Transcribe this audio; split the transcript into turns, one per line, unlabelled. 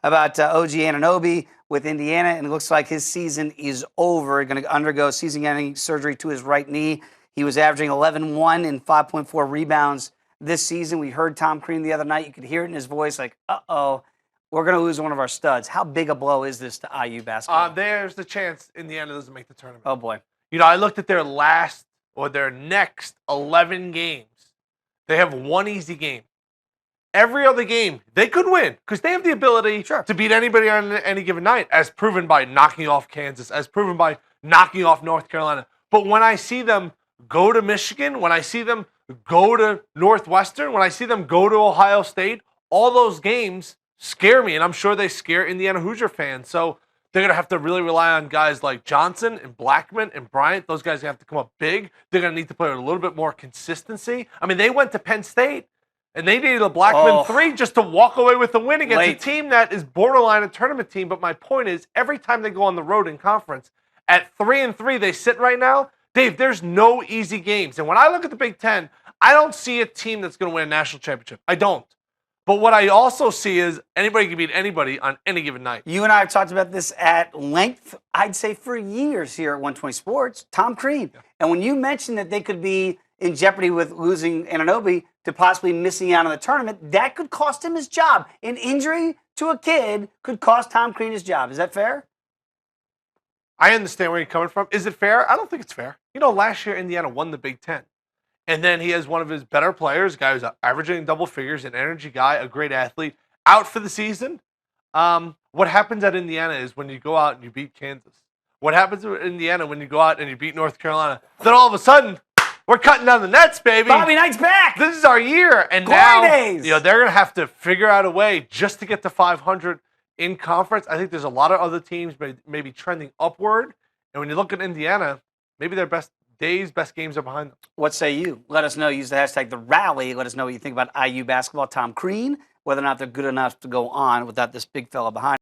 about OG Anunoby with Indiana, and it looks like his season is over. Going to undergo season-ending surgery to his right knee. He was averaging 11-1 and 5.4 rebounds this season. We heard Tom Crean the other night. You could hear it in his voice, like, uh-oh, we're going to lose one of our studs. How big a blow is this to IU basketball?
There's the chance Indiana doesn't make the tournament.
Oh, boy.
I looked at their next 11 games. They have one easy game. Every other game, they could win because they have the ability to beat anybody on any given night, as proven by knocking off Kansas, as proven by knocking off North Carolina. But when I see them go to Michigan, when I see them go to Northwestern, when I see them go to Ohio State, all those games scare me, and I'm sure they scare Indiana Hoosier fans. So they're going to have to really rely on guys like Johnson and Blackman and Bryant. Those guys have to come up big. They're going to need to play with a little bit more consistency. I mean, they went to Penn State, and they needed a Blackman 3 just to walk away with a win against a team that is borderline a tournament team. But my point is, every time they go on the road in conference, at 3-3 they sit right now, Dave, there's no easy games. And when I look at the Big Ten, I don't see a team that's going to win a national championship. I don't. But what I also see is anybody can beat anybody on any given night.
You and I have talked about this at length, I'd say for years here at 120 Sports. Tom Crean. Yeah. And when you mentioned that they could be in jeopardy with losing Anunoby to possibly missing out on the tournament, that could cost him his job. An injury to a kid could cost Tom Crean his job. Is that fair?
I understand where you're coming from. Is it fair? I don't think it's fair. Last year Indiana won the Big Ten. And then he has one of his better players, a guy who's averaging double figures, an energy guy, a great athlete, out for the season. What happens at Indiana is when you go out and you beat Kansas. What happens at Indiana when you go out and you beat North Carolina? Then all of a sudden, we're cutting down the nets, baby.
Bobby Knight's back.
This is our year. And now they're going to have to figure out a way just to get to 500 in conference. I think there's a lot of other teams maybe trending upward. And when you look at Indiana, maybe their best games are behind them.
What say you? Let us know. Use the hashtag #TheRally. Let us know what you think about IU basketball. Tom Crean, whether or not they're good enough to go on without this big fella behind.